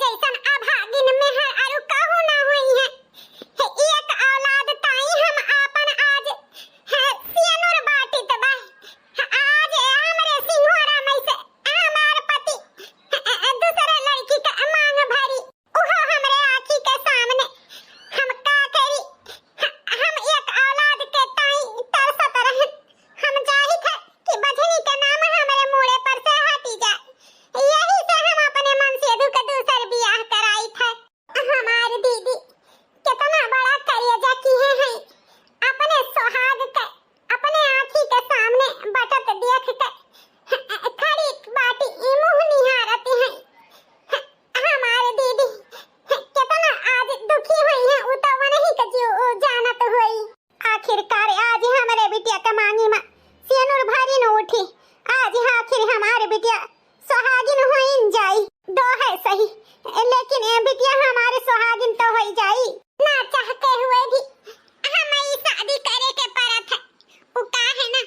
जैसन अभागिन में है अरु कहू ना हुई है। एक औलाद ताई हम आपन आज सियनुर बाटित बा। आज हमरे सिंघोरा में से हमार पति दूसरे लड़की का मांग भरी, उहो हमरे आँखी के सामने। हम का करी, हम एक औलाद के ताई तरसत रहन। हम चाही थे कि बजनी के नाम हमरे मुड़े पर से हटी जाए। यही से हम अपने मन से दुख दूसर बियाह कराई थे। हमार दीदी कितना बड़ा करियजा की है अपने सुहाग के अपने आँखी के सामने बटत देख के खड़ी बाटी मुँह निहारती है। हमारे दीदी कितना आज दुखी हुई है, उ तो वही के जीव जानत हुई। आखिरकार आज हमारे बिटिया के मांगी में सियनुर भरी न उठी। आज आखिर हमारे बिटिया सुहागिन होइन जाई। दो है सही, लेकिन ये बिटिया हमारे सुहागिन तो होई जाई। ना चाहते हुए भी हमें शादी करे के पड़त है। उ का है ना,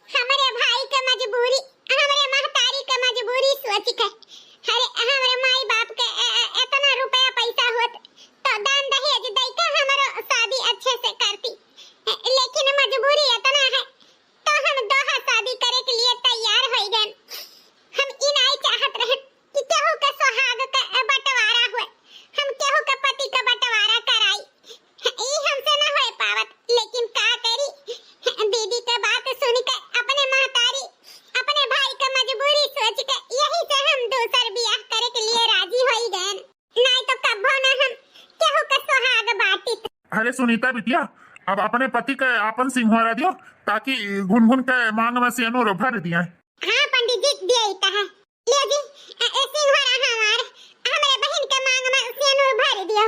हमारे भाई के मजबूरी, हमारे महतारी के मजबूरी सोच के हमारे माई बाप के इतना रुपया पैसा होत तो दान दहेज दे के हमारो शादी अच्छे से करती। लेकिन मजबूरी इतना है तो हम दोहा शादी करे के लिए तैयार हो गए। हम इ नहीं चाहत रहे कि केहू के सुहाग का बंटवारा हुए, हम केहू के पति का बंटवारा कराई। ई हमसे न हो पावत, लेकिन का करी, दीदी के बात सुन के अपने महतारी अपने भाई का मजबूरी सोच के यही से हम दूसर बियाह करे के लिए राजी हो गए। नहीं तो कभो न हम केहू के सुहाग बाटित। अरे सुनीता बिटिया, अब अपने पति के अपन सिंघोरा दियो ताकि घुन के मांग में सियनुर भर दिया। हाँ पंडित जी दिया कहा, ले जी सिंघोरा हमारे बहन के मांग में सियनुर भर दियो।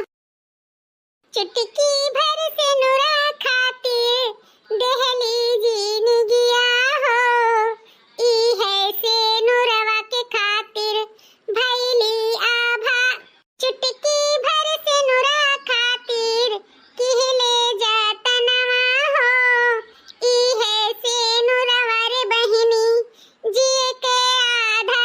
चुटकी भर सिनुरा खातिर देहली जीन गया हो, ई है सिनुरवा के खातिर भैली आभा। चुटकी भर सिनुरा खातिर किहले जतनवा हो, ई है सिनुरवा रे बहिनी जिए के आधा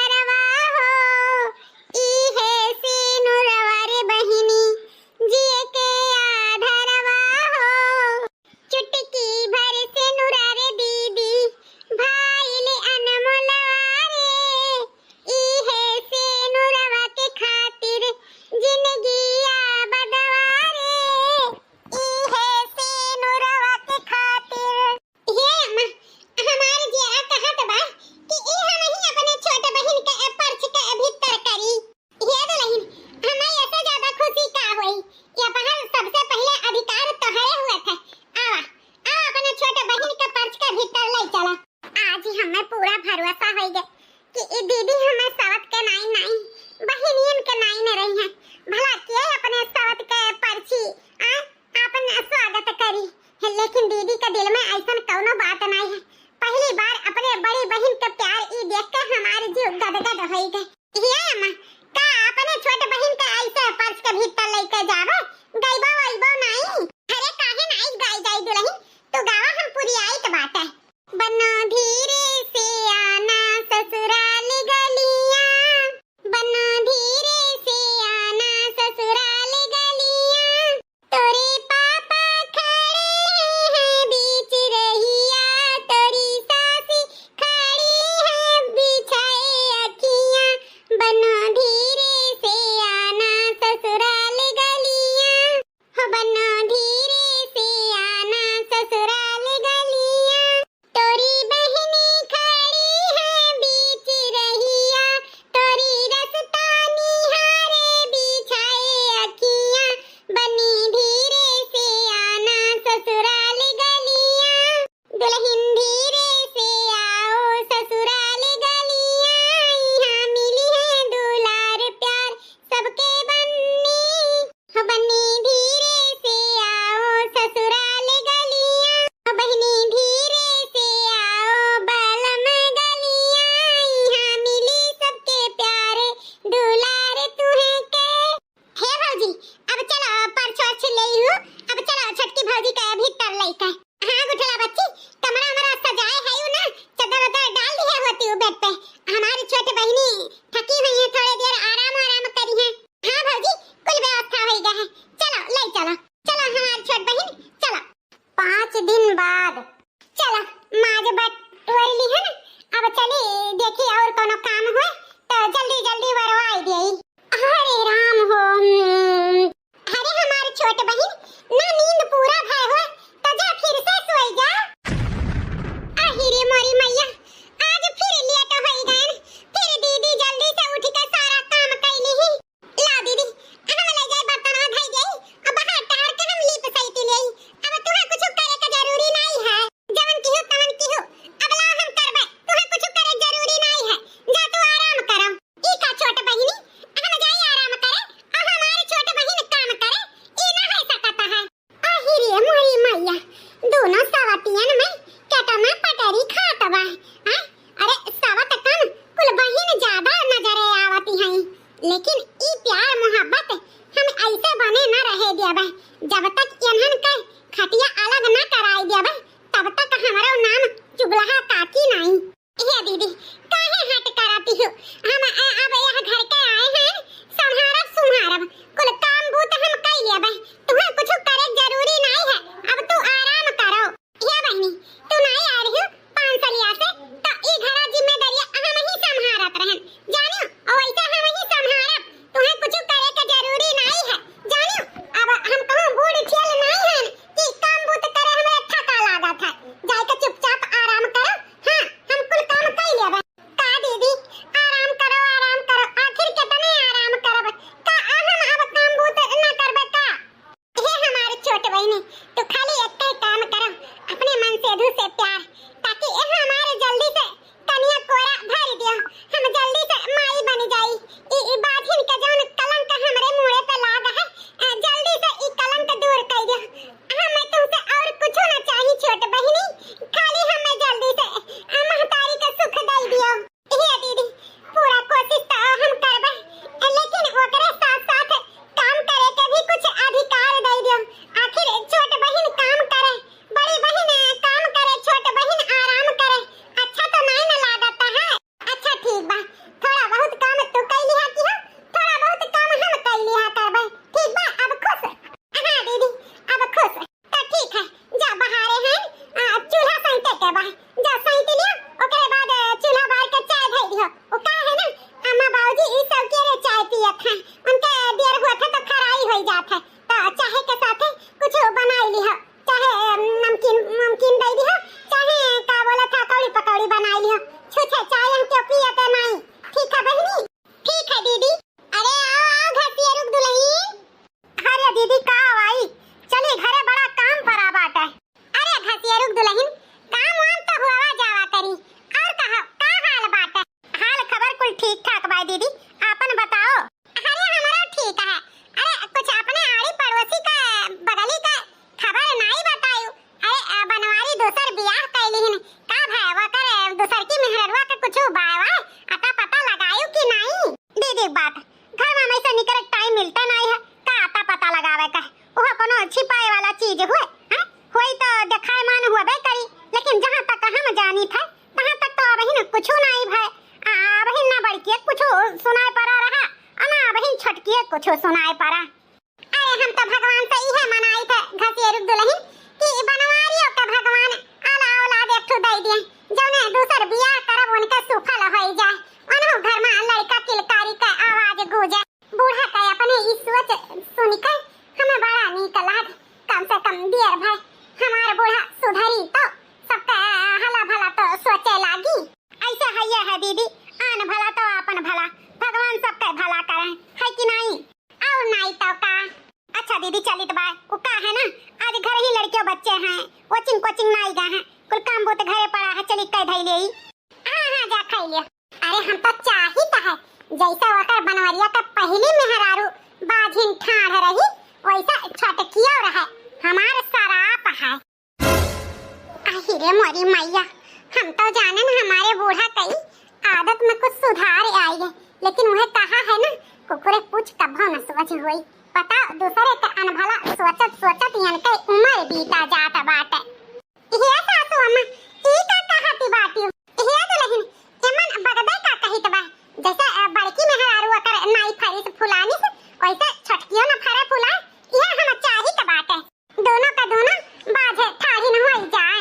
लेकिन ई प्यार मोहब्बत हम ऐसे बने न रहे दिया बा। जब तक इन्हन के खटिया अलग न कराई दिया बा तब तक हमारा नाम चुगलहा काकी नहीं। ये दीदी काहे हट कराती हो? हम अब यह घर के आए हैं संहारब सुहारब कुल काम बूत हम कर लिया बा। तुम्हें कुछ करे जरूरी नहीं है, अब तू आराम करो। ये बहनी तू नहीं आ रही हो 5 सालिया से तो ई घरा जिम्मेदारी हम ही संभालत रहन जानियो, और ऐसा हम ही संभालब। तुम्हें कुछ करे के जरूरी नहीं है जानियो। अब हम कहूं बूढ़ ठेल नहीं है कि काम बूत करे हमें थका लागत है। जाके चुपचाप आराम करो। हां हम कुल काम कर लेबे। का दीदी आराम करो आखिर कितने आराम करब? का हम अब काम बूत न करबे का? हे हमारे छोट बहनी तो खाली एक काम करो, अपने मन से अधू से प्यार, ताकि हमारे जल्दी से कन्या कोरा भर दियो, हम जल्दी से माई बन जाई। ई बाधिन का जौन कलंक हमरे मुंह पे लाग है जल्दी से ई कलंक दूर कर दियो। हमें तुमसे और कुछ ना चाहिए छोट बहनी, खाली हमें जल्दी से महतारी का सुख दे दियो। हे दीदी पूरा कोशिश तो हम करबे, लेकिन ओकरे साथ साथ काम करे के भी कुछ अधिकार दे दियो। आखिर छोट बहन काम करे, बड़ी बहन काम करे, छोट बहन आराम करे, अच्छा तो नहीं न लागता है। अच्छा ठीक बा, थोड़ा बहुत काम तू कर लिया कि हो, थोड़ा बहुत काम हम कर लिया करबे। ठीक बा अब खुश? हां दीदी अब खुश तो ठीक है। जा बहारे हैं चूल्हा सहित के बा, जा सहित लियो, ओकरे बाद चूल्हा बार के चाय धइ दियो। ओ का है ना अम्मा बाबूजी ई सब के रे चाय पियत हैं, उनके देर हुआ था तो खराई हो जात है, तो चाहे के साथ कुछ बनाई लियो, चाहे नमकीन दे दियो, चाहे का बोला था कौड़ी पकौड़ी बनाई लियो। छुछे चाय हम क्यों पियते नहीं? ठीक है बहनी? ठीक है दीदी। अरे आओ घटिया रुक दुल्हन। अरे दीदी का आई चले घरे बड़ा काम पड़ा बाटे। अरे घटिया रुक दुल्हन, काम वाम तो हुआ जावा करी, और कहा का हाल बाटे? हाल खबर कुल ठीक ठाक बा दीदी, आपन बताओ। अरे हमारा ठीक है। अरे कुछ अपने आड़ी पड़ोसी का बगली का खबर नहीं बतायू। अरे बनवारी दूसर बियाह कैलिहिन का भाईवा करे दूसर की मेहरवा के कुछ बायवा अता पता लगायू कि नहीं? दीदी बात घर में हमें से निकल टाइम मिलता नहीं है का अता पता लगावे का। ओह कोनो छिपाए वाला चीज हुए हैं होई तो दिखाए मान हुआ बे करी, लेकिन जहां तक हम जानी था वहां तक तो अबहिन कुछ नहीं भाई। अबहिन ना बड़की कुछ सुनाई पड़ा रहा, ना अबहिन छटकी कुछ सुनाई पड़ा। अरे हम तो भगवान से इहे मनाई थे घसियरु दुल्हन कि बनवारियों का भगवान आला औलाद एक ठो दे दिए, जौने दूसर बियाह करब उनके सुफल होई जाए, अनहु घर में लड़का किलकारी का आवाज गूंजे। बूढ़ा का अपने इस सोच सुनकर हमें बड़ा नीक लाग। कम से कम दियर भाई हमार बूढ़ा सुधरी तो सबका हला भला तो सोचे लागी। ऐसा है दीदी, आन भला तो अपन भला, भगवान सबका भला करे है कि नहीं? और नहीं तो का। अच्छा दीदी चलित बा वो का है ना आज घर ही लड़कियों बच्चे हैं, कोचिंग नहीं गए हैं, कुल काम बहुत घरे पड़ा है, चली कह धई लेई। हां जा खाई ले। अरे हम तो चाहित है जैसा वकर बनवरिया का पहली मेहरारू बाझिन ठाड़ रही वैसा छटकियो रहे हमार सराप है। आहिरे मोरी मैया, हम तो जानन हमारे बूढ़ा कई आदत में कुछ सुधार आई है, लेकिन वह कहा है ना कुकुरे पूछ कभो न सोच हुई। पता दूसरे के अनभला सोचत इनके उम्र बीता जात बाटे। ये सासू अम्मा ई का कहती बाटी ये दुल्हन एमन बगदे का कहित बा, जैसे बड़की मेहरारू अकर नाई फरिस फुलानी से वैसे छटकियो न फरे फुला। ये हम चाहित बाटे दोनों का दोनों बाजे ठाड़ी न होई जाए।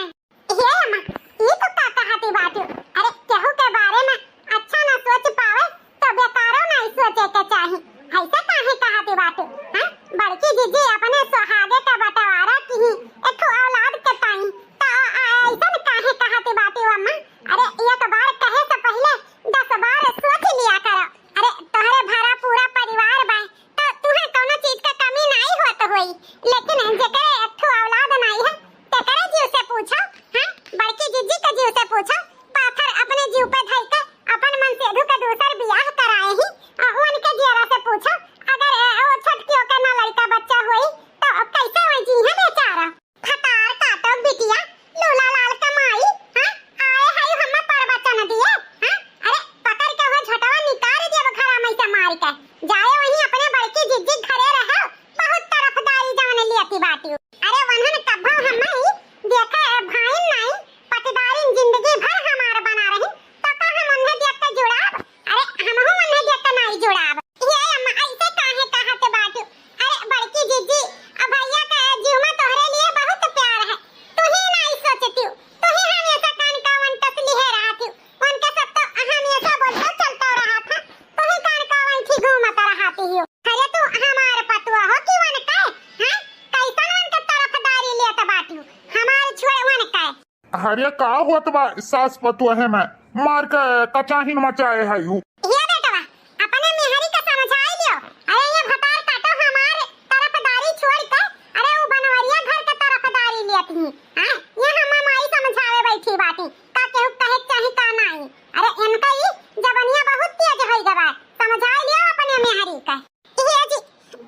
ये अम्मा ई तो का कहती बाटी? अरे केहू के बारे में अच्छा न सोच पावे तो बेकारो नहीं सोचे के चाही, ऐसा काहे कहती बाटी? हां बड़की जीजी अपने सुहागे का बंटवारा की ही एक औलाद के ताई तो ऐसा काहे कहती बाटी अम्मा? अरे एक बार कहे से पहले 10 बार सोच लिया करो। अरे तोहरे भरा पूरा हरिया का होत बा सास पतु है मैं मार के कचाहिन मचाए है यू ये बेटवा अपने मेहरी का समझाई लियो। अरे ये भतार काटो हमारे तरफदारी छोड़ के अरे वो बनवरिया घर के तरफदारी लेती हां ये हम माई समझावे बैठी बाटी का केहू कहे चाहे का नहीं। अरे इनका ही जबनिया बहुत तेज होई गवा समझाई लियो अपने मेहरी का। ये जी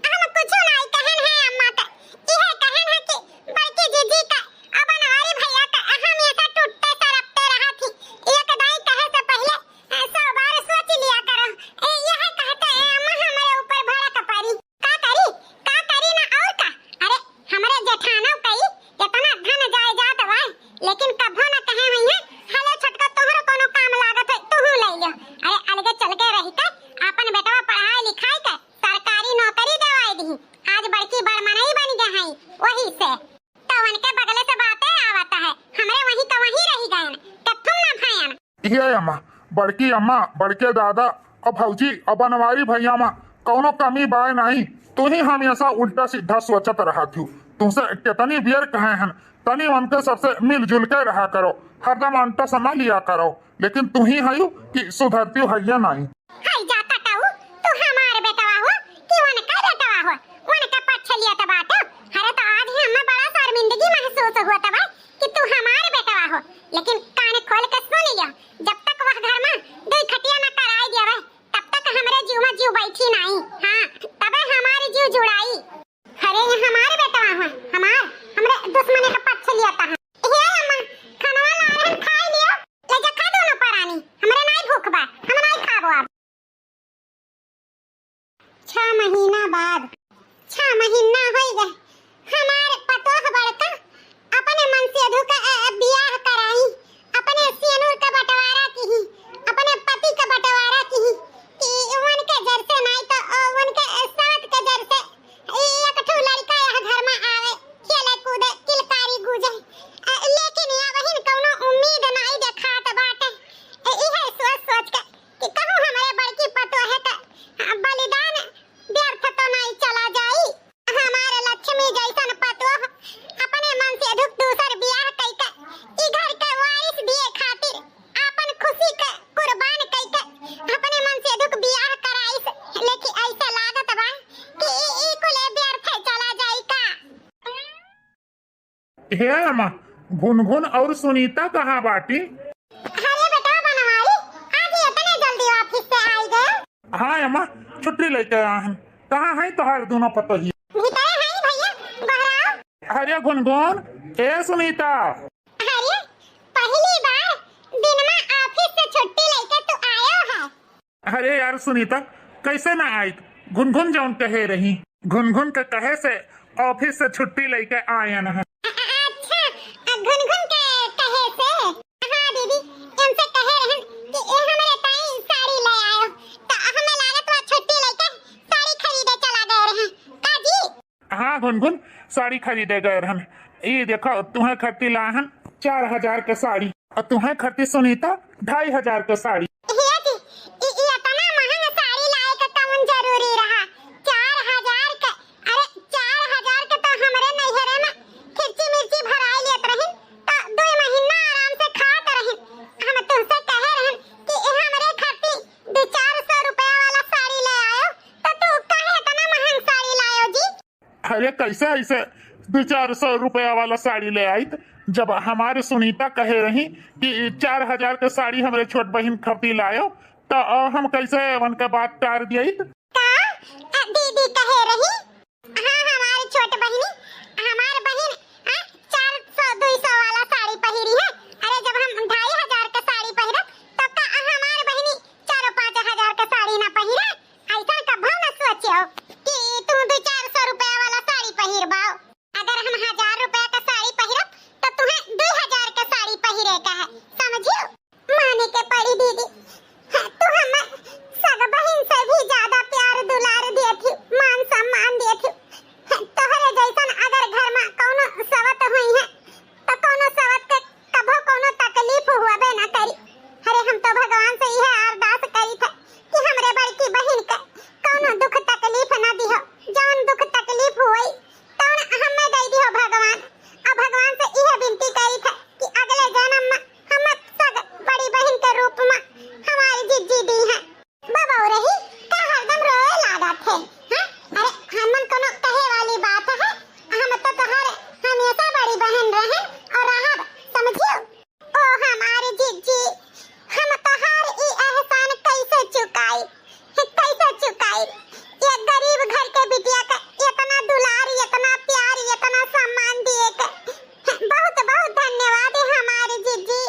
हम कुछ नहीं कहन है अम्मा का ये कहन है कि बड़की जीजी का अब बनवारी भैया का हमेशा टूटते तरफते रहा थी। एक दाई कहे से पहले 100 बार सोच लिया करो। यह कहते हैं अम्मा हमारे ऊपर भड़क पड़ी का करी ना और का। अरे हमारे जेठानो कई इतना धन जायदाद बा लेकिन कभो ना कहे भैया हले छटका तोहरो कोनो काम लागत है तू ले लियो। अरे अलगे चल के रही के अपन बेटवा पढ़ाई लिखाई के सरकारी नौकरी दिवाई दी आज बड़की बड़मनई बन गए हैं वही से तो उनके बगले से बातें आवता है हमरे वही तो वही रही गए तब तुम ना भैया ये अम्मा बड़के दादा और भौजी और बनवारी भैया माँ कौनो कमी बाय नहीं तू ही हमेशा उल्टा सीधा सोचत रहा थी तुमसे कितनी बियर कहे हैं तनी उनके सबसे मिलजुल के रहा करो हरदम अंटा समा लिया करो लेकिन तू ही है कि सुधरती है नहीं। हाय जा कटाऊ तू हमारे बेटवा हो कि उनका बेटवा हो उनका पछलिया तो बात हरे तो आज ही हमें बड़ा शर्मिंदगी महसूस हुआ था कि तू हमारे बेटवा हो लेकिन कान खोल के सुन लियो जब तक वह घर में दो खटिया न कराई देवे तब तक हमरे जीव में जीव बैठी नहीं। हां तबे हमारी जीव जुड़ाई। अरे ये हमारे बेटवा हो हमरे दुश्मन का पछलिया था। ये अम्मा खाना ला खा लियो ले जा खा दोनों परानी हमरे नहीं भूख बा हम नहीं खाबो अब। 6 महीना बाद 6 महीना हो गए हमारे पतोह बड़का अपने मन से धुका बियाह कराई अपने सियनूर का बंटवारा की ही अपने पति का बंटवारा की ही कि उनके जर से नहीं तो उनके साथ के जर से एक ठो लड़का यह घर में आवे खेले कूदे किलकारी गुजे लेकिन यह वही कोनो उम्मीद नहीं देखात बाटे। इहे सोच के कि कहूं हमारे बड़की पतोह है का बलिदान व्यर्थ तो नहीं चला जाई। हमारे लक्ष्मी जैसन पतोह अपने मन से धुक दूसर बियाह कई के ई घर के वारिस दिए खातिर अपन खुशी के कुर्बान कई के अपने मन से धुक बियाह कराइस लेकिन ऐसा लागत बा कि ई कुल व्यर्थ चला जाई का। हे अम्मा गुनगुन और सुनीता कहाँ बाटी? अरे बेटा बनवारी आज इतने जल्दी ऑफिस से आई गए। हाँ अम्मा छुट्टी लेके आया हैं कहाँ है तोहार दोनों पतोही? भीतर है भैया बहराओ। अरे गुनगुन ए सुनीता अरे पहली बार दिन में ऑफिस से छुट्टी लेके तू आयो है। अरे यार सुनीता कैसे ना आई गुनगुन जौन कहे रही गुनगुन के कहे से ऑफिस से छुट्टी लेके आए न। अच्छा गुनगुन के कहे से हाँ दीदी इनसे कहे रहन कि ए हमरे ताई साड़ी ले आयो तो हमें लागत बा छुट्टी लेके साड़ी खरीदे चला गए रहे का जी। हाँ गुनगुन साड़ी खरीदे गए रहन ये देखो तुम्हें खरीदी लाहन 4000 के साड़ी और तुम्हें खरीदी सुनीता 2500 के साड़ी। ये जी इतना महंगा साड़ी लाए का कौन जरूरी रहा 4000 के। अरे 4000 के तो हमरे नैहरे में खिर्ची मिर्ची भराई लेत रहिन तो 2 महीना आराम से खात रहिन। हम तुमसे कहे रहन कि हमरे खातिर 200-400 रुपया वाला साड़ी ले आयो तो तू काहे इतना महंगा साड़ी लायो जी। अरे कैसे ऐसे 200-400 रुपया वाला साड़ी ले आई जब हमारे सुनीता कहे रही कि 4000 के साड़ी हमारे छोट बहन खरीदी लायो तो हम कैसे उनके बात टार दिया का दीदी कहे रही हाँ हमारी छोट बहनी हमार बहन 400-200 वाला साड़ी पहिरी है। अरे जब हम 2500 का साड़ी पहिरा तब का हमार बहनी 4-5 हजार का साड़ी ना पहिरा ऐसा कभी ना सोचो कि तू 200-400 रुपया वाला साड़ी पहिरबाओ। अगर हम 1000 रुपया का साड़ी पहिरा तो तुम्हें 2000 का साड़ी पहिरे का है समझियो। माने के पड़ी दीदी तू हमें सग बहन से भी ज्यादा प्यार दुलार दिए थी मान सम्मान दिए थी तोहरे जैसन थे। हाँ अरे हमन कोनो कहे वाली बात है, हम तो तोहर हमेशा बड़ी बहन रहे और रहब, समझियो। ओ हमारे जीजी, हम तोहर ई एहसान कैसे चुकाई, कैसे चुकाई। ये गरीब घर के बिटिया का इतना दुलार, इतना प्यार, इतना सम्मान दिए के बहुत बहुत धन्यवाद है हमारे जीजी।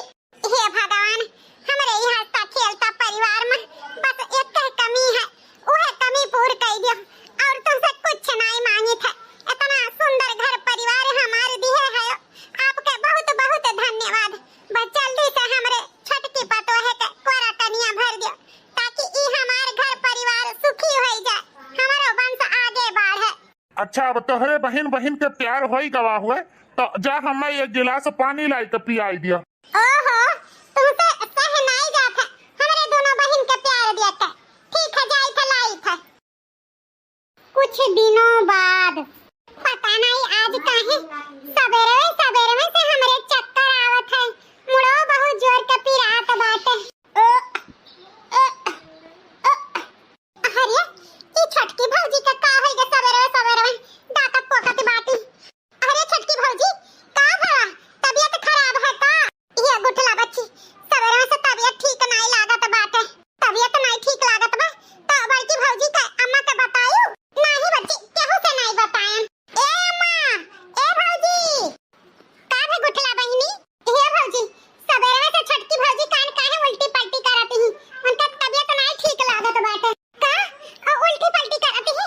हे भगवान, हमरे ई हंसता खेलता परिवार में बस एक ही कमी है, वह कमी पूरी कर दियो और तुमसे कुछ नहीं मांगी था। इतना सुंदर घर परिवार हमारे दिए है, आपके बहुत बहुत धन्यवाद। बस जल्दी से हमरे छटकी पतोहे के कोरा कनिया भर दियो ताकि ई हमार घर परिवार सुखी हो जाए, हमारो वंश आगे बढ़े। अच्छा अब तोहरे बहन बहन के प्यार होई गवा हुए तो जा हमें एक गिलास पानी लाई के पियाई दिया। ओहो, तुमसे सह नहीं जाता हमारे दोनों बहन के प्यार देते। ठीक है, जाई था लाई था। कुछ दिनों बाद पता नहीं आज काहे सवेरे सवेरे में से हमरे चक्कर आवत है, मुड़ो बहुत जोर के पिरात बाटे। अरे ई छटकी भौजी का का होई गे सवेरे सवेरे में दांत पोकत बाटी। अरे छटकी भौजी, का भला तबीयत खराब है का? ये गुठला बच्ची सवेरे से तबीयत ठीक नहीं लागत बाटे। तबीयत नहीं ठीक लागत बा तो बड़की भौजी का अम्मा के बतायो? नहीं बच्ची, केहू से नहीं बताएं। ए अम्मा, ए भौजी, का भे गुठला बहिनी? हे भौजी, सवेरे से छटकी भौजी कान काहे उल्टी पलटी करत ही? उनका तबीयत नहीं ठीक लागत बाटे का? उल्टी पलटी करत ही?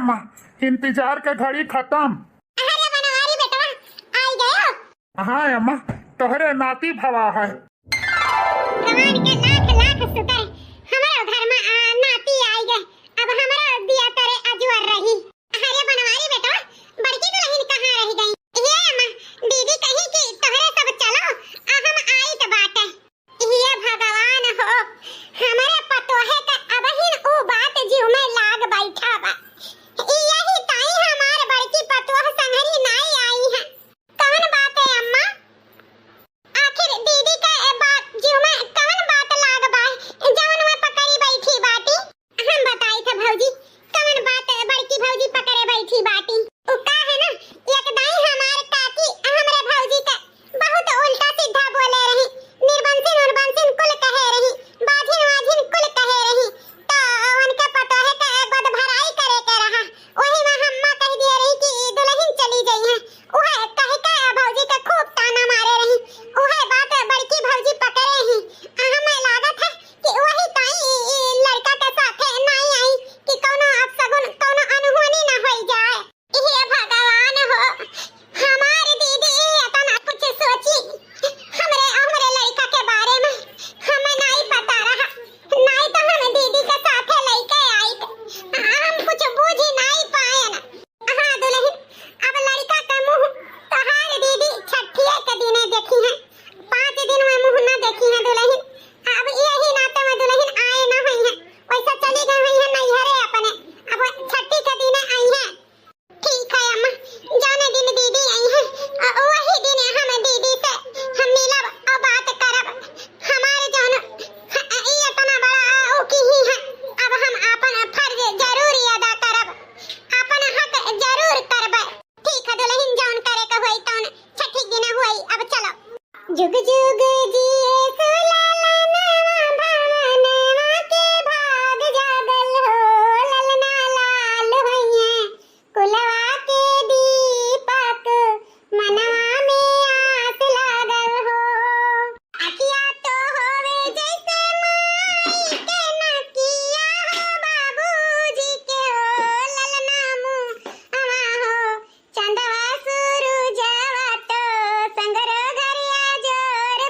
अम्मा, इंतजार का घड़ी खत्म। अरे बनवारी बेटवा आई गए। हाँ अम्मा, तोहरे नाती भवा है। भगवान के लाख लाख शुक्र हमारे घर में नाती आई गए। अब हमारा दिया करे अजवर रही। अरे बनवारी बेटवा बड़की दुल्हन कहाँ रह गई? ये अम्मा दीदी कही कि तोहरे सब चलो हम आई त बाटे। ये भगवान हो हमारे पतोहे का अबहिन ऊ बात जीव में लाग बैठा बा। यही ताई हमार बड़की पतोह संगरी नाई आई है। कौन बात है अम्मा? आखिर दीदी का बात जीव में कौन बात लाग बा जवन में पकड़ी बैठी बाटी? हम बताई थे भौजी कौन बात बड़की भौजी पकड़े बैठी बाटी। उ का है ना एक दाई हमार काकी हमरे भौजी का बहुत उल्टा सीधा बोले रही। निर्बंसिन उर्बंसिन कुल कहे रही, बाझिन वाझिन कुल कहे रही। तो उनके पतोहे का बद भराई करे के रहा। वही में हम्मा कह दिए रही कि दुल्हन चली गई है। उहे कहे का भौजी का खूब ताना मारे रही। उहे बात बड़की भौजी पकड़े ही। हमें लागत है कि वही ताई लड़का के साथे नहीं आई कि कोनो अपसगुन कोनो अनहोनी न होई जाए। हे भगवान हो हमार दीदी इतना कुछ सोची हमरे लड़का के बारे में हमें नहीं पता रहा। नहीं तो हम दीदी के साथे लेके आई। हम कुछ बूझ ही नहीं पाए ना। हाँ दुल्हन अब लड़का का मुंह तोहार दीदी छठिये के दिने देखी है। 5 दिन में मुंह न देखी है दुल्हन। अब यही नाते में दुल्हन आए न हुई है। वैसा चली गई हुई है नैहरे अपने। अब छठी के दिने आई है। ठीक है अम्मा जाने दिन दीदी आई है वही दिन हम दीदी से हम मिलब और बात करब। हमारे जौन ये इतना बड़ा उकी ही है। अब हम अपन फर्ज जरूर अदा करब, अपन हक जरूर करब। ठीक है दुल्हन जौन करे के होई तौन छठी दिन होई। अब चलो जुग जुग जिए सुलालनवा भवनवा के भाग जागल हो। ललना लाल होइए कुलवा के दीपक मनवा में आस लागल हो। अकिया तो होवे जैसे माई के नकिया हो बाबूजी के हो। ललना मुहवा हो चंदवा सूरजवा तो संगरो घरिया जोर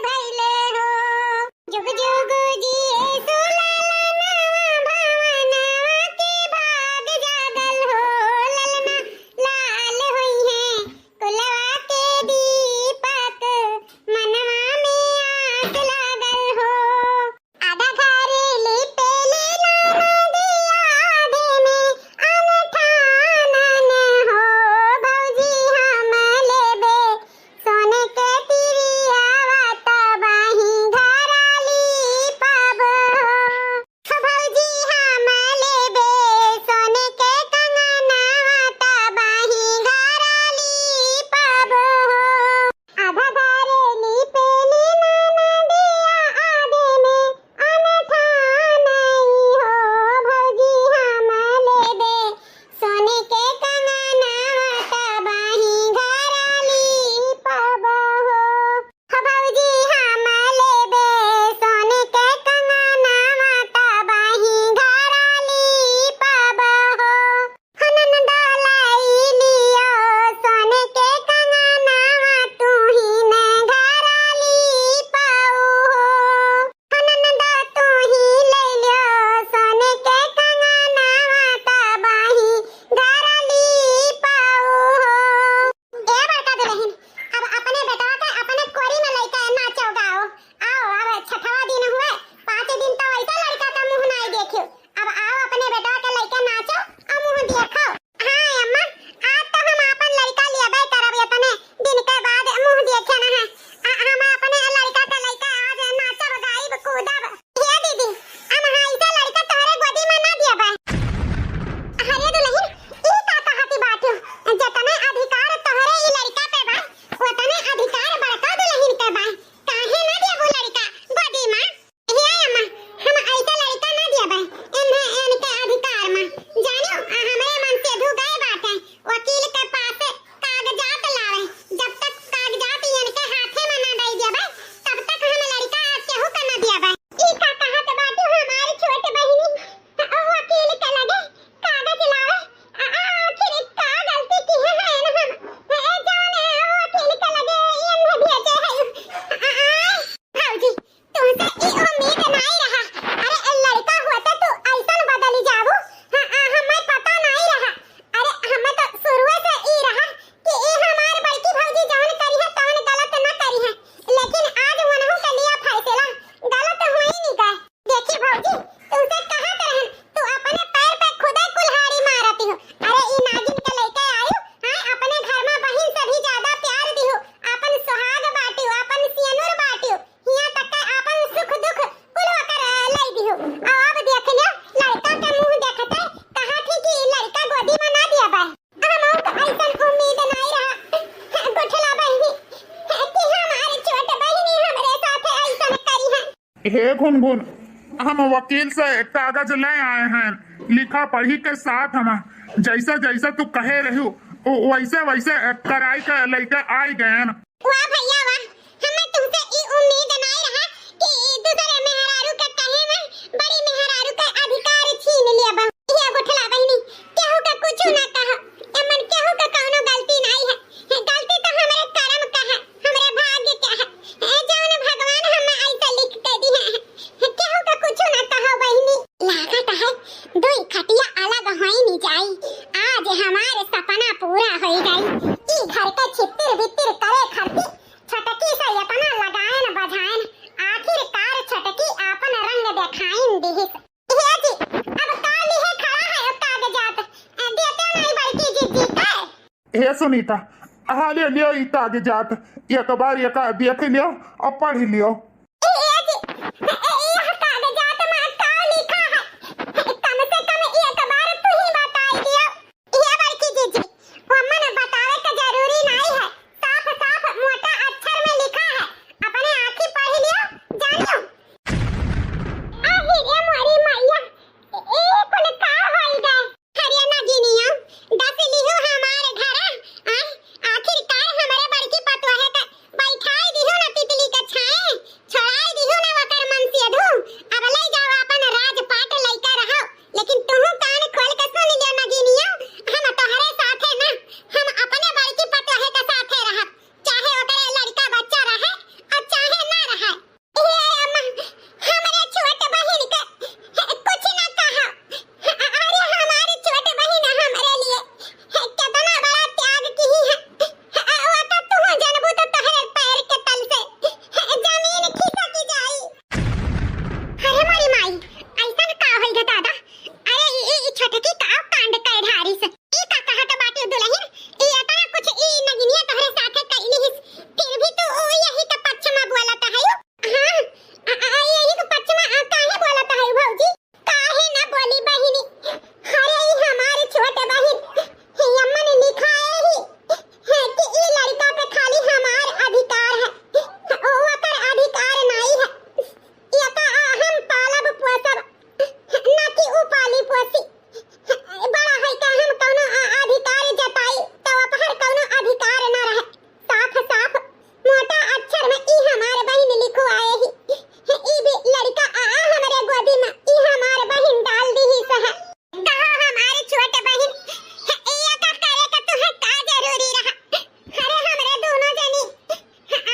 हे घुनघुन, हम वकील से कागज ले आए हैं, लिखा पढ़ी के साथ हम जैसा जैसा तू कहे रही वैसे वैसे कराई के लेके आई गए। वाह भैया वाह, हमें तुमसे ई उम्मीद नहीं रहा कि दूसरे मेहरारू के कहे में बड़ी मेहरारू का अधिकार छीन लिया बा। ये गुठला बहनी केहू का कुछ ना कहा, एमन केहू का कौनो गलती नहीं है, गलती तो हमरे कर्म का है, हमरे भाग्य का है, जौन भगवान हमें ऐसा लिख के दी है, केहू का कुछ ना कहा बहनी। लागत है दो खटिया अलग होई नहीं जाई, आज हमारे सपना पूरा हो गई। ई घर के छितिर बितिर करे खरती छटकी से इतना लगाएन बजाएन, आखिरकार छटकी आपन रंग दिखाइन दिहिस। हे जी अब काली है खड़ा है कागजात देते नहीं बल्कि जी का। हे सुनीता, हाले लियो ई कागजात, एक बार एक देख लियो और पढ़ लियो। हे जी यह कागजात में का लिखा है, कम से कम एक बार तू ही बताई दियो। ये बल्कि जी वमन बतावे का जरूरी नहीं है, साफ साफ मोटा अक्षर में लिखा है, अपने आंखी पढ़ लियो जानियो। आही रे मोरी मैया ए कुल का होई गए हरियाणा गिनिया दस लिहो हमारे घर आखिरकार हमारे बड़की पतवाहे का बैठाई दिहो ना तितली का छाए, छोड़ाई दिहो ना वकर मन से धू। अब ले जाओ अपन राजपाट लइका रहो, लेकिन तुहू कान खोल के सुन लियो ना गिनिया, हम तोहरे साथे ना, हम अपने बड़की पतवाहे के साथे रहब, चाहे ओकरे लड़का बच्चा रहे और चाहे ना रहे। ए अम्मा हमरे छोट बहिन के कुछ ना कहा, अरे हमारी छोट बहिन हमरे लिए कितना बड़ा त्याग की है, वो तो तुम जनबू तो तोहरे पैर के तल से जमीन खिसक जाई। अरे मोरी माई ऐसन का होई ग दादा, अरे ई छोटकी का कांड कर ढारी से ई का कहत बाटे दुल्हन, ई इतना कुछ ई नगिनिया तोहरे साथे कइली हिस, फिर भी तू यही के पक्ष में बोलत है। हां यही के पक्ष में काहे बोलत है भौजी, काहे ना बोली बहिनी। अरे ई हमारी छोट बहिन यमन लिखाए ही है कि ई लड़का पे खाली हमार अधिकार है, ओकर अधिकार नहीं है, ये तो हम पालब पोसब ना कि ऊ पाली पोसी। बड़ा है का हम कोनो अधिकार जताई तो अपहर कोनो अधिकार ना रहे, साफ साफ मोटा अक्षर में ई हमार बहिन लिखवाए ही, ई भी लड़का हमरे गोदी में ई हमार बहिन डाल दी ही सह। कहो हमारी छोट बहिन ये का करे का तुहे का जरूरी रहा। अरे हमरे दोनों जनी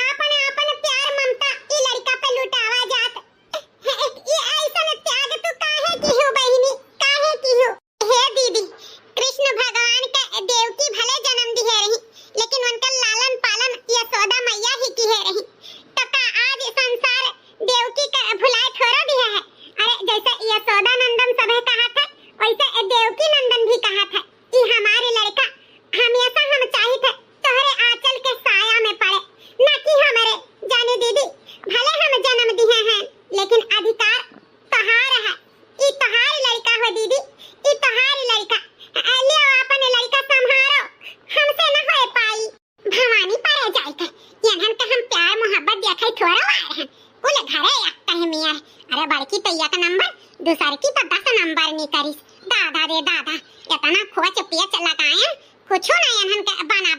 आपन आपन प्यार ममता ई लड़का पे लुटावा जात, ये ऐसन त्याग तू काहे की हो बहिनी, काहे की हो। हे दीदी कृष्ण भगवान के देवकी भले जन्म दिए रही, लेकिन उनका लालन पालन यशोदा मैया ही की है रही, तो का आज संसार देवकी का भुलाए थोड़ा दिया है। अरे जैसे यशोदा नंदन सभे कहा था वैसे देवकी नंदन भी कहा था, ये हमारे लड़का हमेशा हम चाहे थे तोहरे आंचल के साया में पड़े, ना कि हमारे जाने दीदी भले हम जन्म दिए हैं लेकिन अधिकार तोहार है, ई तोहार लड़का हो दीदी, ई तोहार लड़का, लियो अपन लड़का संभालो, हमसे न हो पाई। भवानी पर जाए के यहन का हम प्यार मोहब्बत देखे थोड़ा आए हैं, उले घरे लगता है मियां। अरे बड़की तो एक नंबर, दूसर की तो 10 नंबर नहीं करिस। दादा रे दादा इतना खोच पियच लगाए कुछो ना यहन के बना